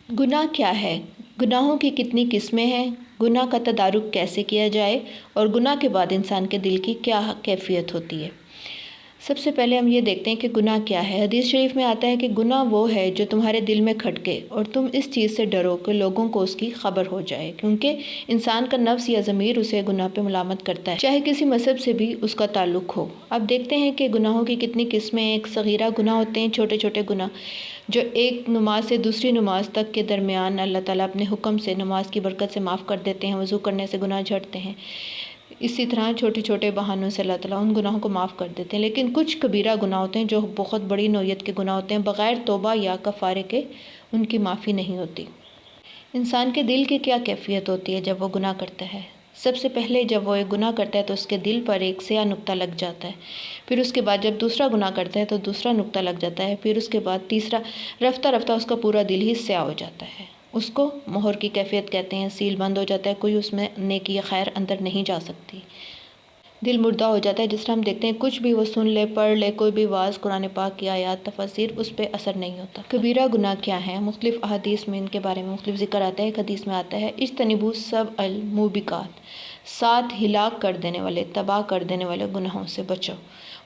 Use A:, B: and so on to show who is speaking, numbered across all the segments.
A: گناہ کیا ہے؟ گناہوں کی کتنی قسمیں ہیں؟ گناہ کا تدارک کیسے کیا جائے؟ اور گناہ کے بعد انسان کے دل کی کیا کیفیت ہوتی ہے؟ سب سے پہلے ہم یہ دیکھتے ہیں کہ گناہ کیا ہے۔ حدیث شریف میں آتا ہے کہ گناہ وہ ہے جو تمہارے دل میں کھٹکے اور تم اس چیز سے ڈرو کہ لوگوں کو اس کی خبر ہو جائے، کیونکہ انسان کا نفس یا ضمیر اسے گناہ پہ ملامت کرتا ہے، چاہے کسی مذہب سے بھی اس کا تعلق ہو۔ اب دیکھتے ہیں کہ گناہوں کی کتنی قسمیں ہیں۔ ایک صغیرہ گناہ ہوتے ہیں، چھوٹے چھوٹے گناہ جو ایک نماز سے دوسری نماز تک کے درمیان اللہ تعالیٰ اپنے حکم سے نماز کی برکت سے معاف کر دیتے ہیں، وضو کرنے سے گناہ جھڑتے ہیں۔ اسی طرح چھوٹے چھوٹے بہانوں سے اللہ تعالیٰ ان گناہوں کو معاف کر دیتے ہیں۔ لیکن کچھ کبیرہ گناہ ہوتے ہیں جو بہت بڑی نوعیت کے گناہ ہوتے ہیں، بغیر توبہ یا کفارے کے ان کی معافی نہیں ہوتی۔ انسان کے دل کی کیا کیفیت ہوتی ہے جب وہ گناہ کرتا ہے؟ سب سے پہلے جب وہ ایک گناہ کرتا ہے تو اس کے دل پر ایک سیاہ نقطہ لگ جاتا ہے، پھر اس کے بعد جب دوسرا گناہ کرتا ہے تو دوسرا نقطہ لگ جاتا ہے، پھر اس کے بعد تیسرا، رفتہ رفتہ اس کا پورا دل ہی سیاہ ہو جاتا ہے۔ اس کو مہر کی کیفیت کہتے ہیں، سیل بند ہو جاتا ہے، کوئی اس میں نیکی یا خیر اندر نہیں جا سکتی، دل مردہ ہو جاتا ہے۔ جس طرح ہم دیکھتے ہیں کچھ بھی وہ سن لے، پڑھ لے، کوئی بھی واعظ، قرآن پاک کی آیات، تفاسیر، اس پہ اثر نہیں ہوتا۔ کبیرہ گناہ کیا ہیں؟ مختلف احادیث میں ان کے بارے میں مختلف ذکر آتا ہے۔ ایک حدیث میں آتا ہے اجتنبوا سبع الموبقات، 7 ہلاک کر دینے والے، تباہ کر دینے والے گناہوں سے بچو۔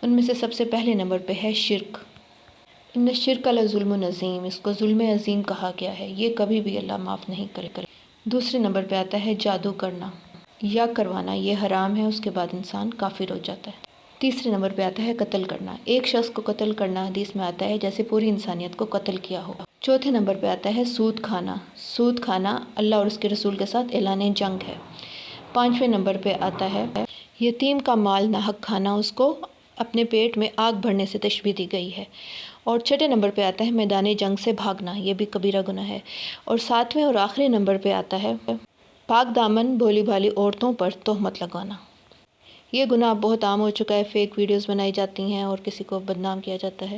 A: ان میں سے سب سے پہلے نمبر پہ ہے شرک۔ ان الشرک لظلم عظیم، اس کو ظلم عظیم کہا گیا ہے، یہ کبھی بھی اللہ معاف نہیں کرے گا۔ دوسرے نمبر پہ آتا ہے جادو کرنا یا کروانا، یہ حرام ہے، اس کے بعد انسان کافر ہو جاتا ہے۔ تیسرے نمبر پہ آتا ہے قتل کرنا، ایک شخص کو قتل کرنا حدیث میں آتا ہے جیسے پوری انسانیت کو قتل کیا ہو۔ چوتھے نمبر پہ آتا ہے سود کھانا، سود کھانا اللہ اور اس کے رسول کے ساتھ اعلان جنگ ہے۔ پانچویں نمبر پہ آتا ہے یتیم کا مال ناحق کھانا، اس کو اپنے پیٹ میں آگ بھرنے سے تشبیہ دی گئی ہے۔ اور چھٹے نمبر پہ آتا ہے میدان جنگ سے بھاگنا، یہ بھی کبیرہ گناہ ہے۔ اور ساتویں اور آخری نمبر پہ آتا ہے پاک دامن بھولی بھالی عورتوں پر تہمت لگانا۔ یہ گناہ بہت عام ہو چکا ہے، فیک ویڈیوز بنائی جاتی ہیں اور کسی کو بدنام کیا جاتا ہے۔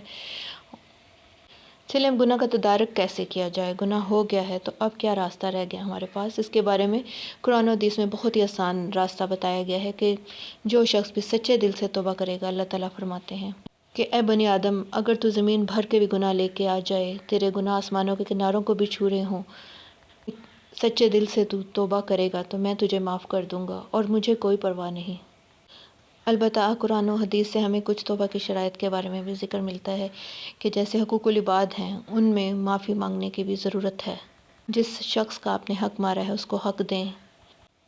A: چلیں اب گناہ کا تدارک کیسے کیا جائے؟ گناہ ہو گیا ہے تو اب کیا راستہ رہ گیا ہمارے پاس؟ اس کے بارے میں قرآن و حدیث میں بہت ہی آسان راستہ بتایا گیا ہے کہ جو شخص بھی سچے دل سے توبہ کرے گا، اللہ تعالیٰ فرماتے ہیں کہ اے بنی آدم، اگر تو زمین بھر کے بھی گناہ لے کے آ جائے، تیرے گناہ آسمانوں کے کناروں کو بھی چھو رہے ہوں، سچے دل سے تو توبہ کرے گا تو میں تجھے معاف کر دوں گا اور مجھے کوئی پرواہ نہیں۔ البتہ قرآن و حدیث سے ہمیں کچھ توبہ کی شرائط کے بارے میں بھی ذکر ملتا ہے کہ جیسے حقوق العباد ہیں، ان میں معافی مانگنے کی بھی ضرورت ہے۔ جس شخص کا آپ نے حق مارا ہے اس کو حق دیں،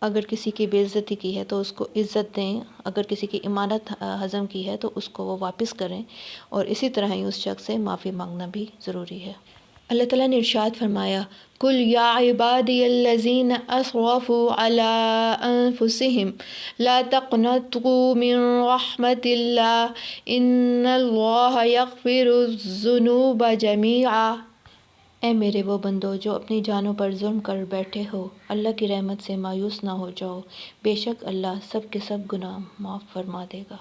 A: اگر کسی کی بے عزتی کی ہے تو اس کو عزت دیں، اگر کسی کی امانت ہضم کی ہے تو اس کو وہ واپس کریں، اور اسی طرح ہی اس شخص سے معافی مانگنا بھی ضروری ہے۔ اللہ تعالیٰ نے ارشاد فرمایا قُلْ يَا عِبَادِيَ الَّذِينَ أَسْرَفُوا عَلَىٰ أَنفُسِهِمْ لَا تَقْنَطُوا مِن رَحْمَةِ اللَّهِ إِنَّ اللَّهَ يَغْفِرُ الذُّنُوبَ جَمِيعًا۔ اے میرے وہ بندو جو اپنی جانوں پر ظلم کر بیٹھے ہو، اللہ کی رحمت سے مایوس نہ ہو جاؤ، بے شک اللہ سب کے سب گناہ معاف فرما دے گا۔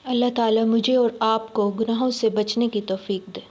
A: اللہ تعالیٰ مجھے اور آپ کو گناہوں سے بچنے کی توفیق دے۔